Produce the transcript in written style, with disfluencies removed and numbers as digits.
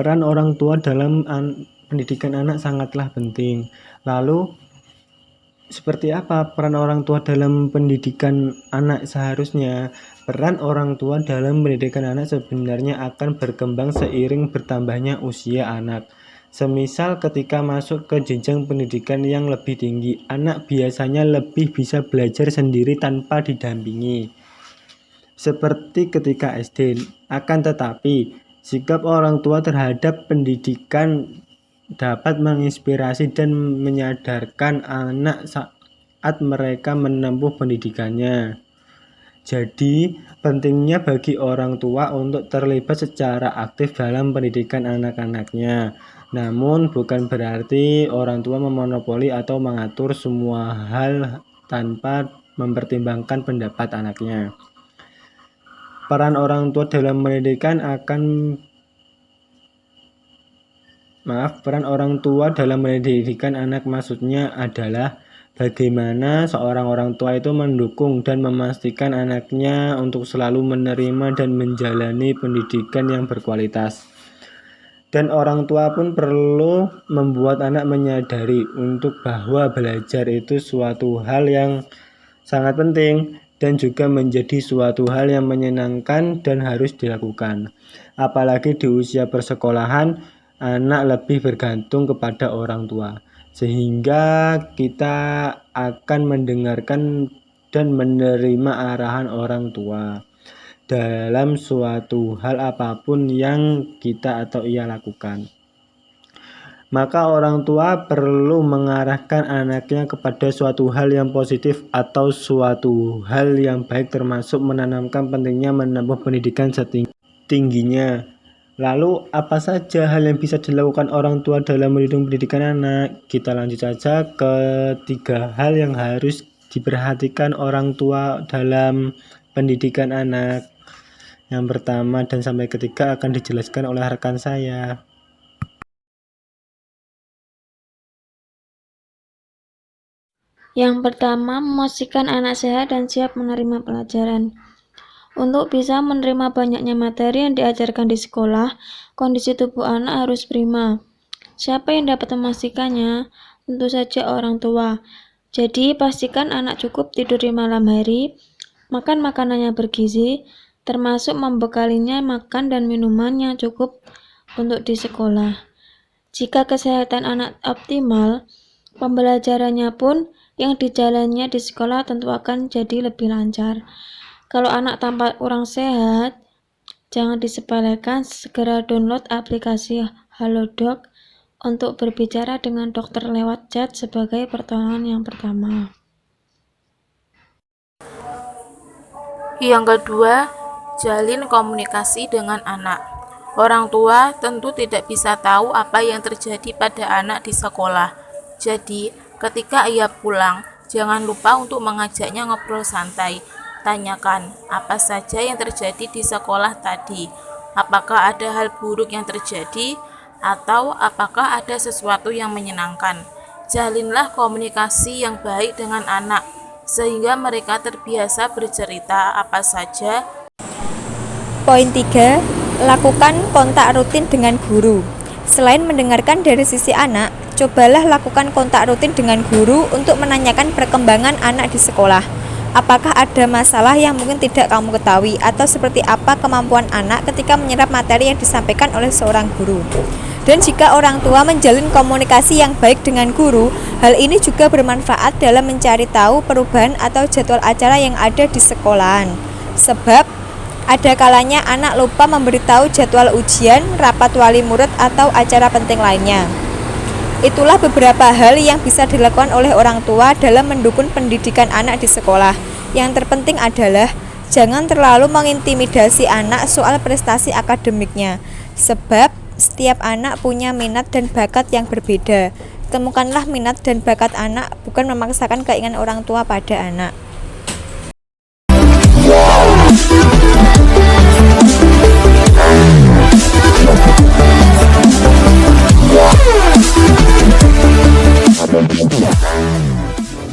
peran orang tua dalam pendidikan anak sangatlah penting. Lalu, seperti apa peran orang tua dalam pendidikan anak seharusnya? Peran orang tua dalam pendidikan anak sebenarnya akan berkembang seiring bertambahnya usia anak. Semisal ketika masuk ke jenjang pendidikan yang lebih tinggi, anak biasanya lebih bisa belajar sendiri tanpa didampingi, seperti ketika SD. Akan tetapi, sikap orang tua terhadap pendidikan dapat menginspirasi dan menyadarkan anak saat mereka menempuh pendidikannya. Jadi, pentingnya bagi orang tua untuk terlibat secara aktif dalam pendidikan anak-anaknya. Namun, bukan berarti orang tua memonopoli atau mengatur semua hal tanpa mempertimbangkan pendapat anaknya. Peran orang tua dalam pendidikan anak maksudnya adalah bagaimana seorang orang tua itu mendukung dan memastikan anaknya untuk selalu menerima dan menjalani pendidikan yang berkualitas. Dan orang tua pun perlu membuat anak menyadari untuk bahwa belajar itu suatu hal yang sangat penting dan juga menjadi suatu hal yang menyenangkan dan harus dilakukan. Apalagi di usia persekolahan, anak lebih bergantung kepada orang tua, sehingga kita akan mendengarkan dan menerima arahan orang tua dalam suatu hal apapun yang kita atau ia lakukan. Maka orang tua perlu mengarahkan anaknya kepada suatu hal yang positif atau suatu hal yang baik, termasuk menanamkan pentingnya menempuh pendidikan setingginya. Lalu apa saja hal yang bisa dilakukan orang tua dalam mendukung pendidikan anak? Kita lanjut saja ke 3 hal yang harus diperhatikan orang tua dalam pendidikan anak. Yang pertama dan sampai ketiga akan dijelaskan oleh rekan saya. Yang pertama, memastikan anak sehat dan siap menerima pelajaran. Untuk bisa menerima banyaknya materi yang diajarkan di sekolah, kondisi tubuh anak harus prima. Siapa yang dapat memastikannya? Tentu saja orang tua. Jadi, pastikan anak cukup tidur di malam hari, makan makanan yang bergizi, termasuk membekalinya makan dan minuman yang cukup untuk di sekolah. Jika kesehatan anak optimal, pembelajarannya pun yang dijalannya di sekolah tentu akan jadi lebih lancar. Kalau anak tampak kurang sehat, jangan disepelekan, segera download aplikasi Halodoc untuk berbicara dengan dokter lewat chat sebagai pertolongan yang pertama. Yang kedua, jalin komunikasi dengan anak. Orang tua tentu tidak bisa tahu apa yang terjadi pada anak di sekolah. Jadi, ketika ia pulang, jangan lupa untuk mengajaknya ngobrol santai. Tanyakan apa saja yang terjadi di sekolah tadi. Apakah ada hal buruk yang terjadi atau apakah ada sesuatu yang menyenangkan. Jalinlah komunikasi yang baik dengan anak sehingga mereka terbiasa bercerita apa saja. Poin 3, lakukan kontak rutin dengan guru. Selain mendengarkan dari sisi anak, cobalah lakukan kontak rutin dengan guru untuk menanyakan perkembangan anak di sekolah. Apakah ada masalah yang mungkin tidak kamu ketahui, atau seperti apa kemampuan anak ketika menyerap materi yang disampaikan oleh seorang guru. Dan jika orang tua menjalin komunikasi yang baik dengan guru, hal ini juga bermanfaat dalam mencari tahu perubahan atau jadwal acara yang ada di sekolahan. Sebab ada kalanya anak lupa memberitahu jadwal ujian, rapat wali murid, atau acara penting lainnya. Itulah beberapa hal yang bisa dilakukan oleh orang tua dalam mendukung pendidikan anak di sekolah. Yang terpenting adalah jangan terlalu mengintimidasi anak soal prestasi akademiknya, sebab setiap anak punya minat dan bakat yang berbeda. Temukanlah minat dan bakat anak, bukan memaksakan keinginan orang tua pada anak.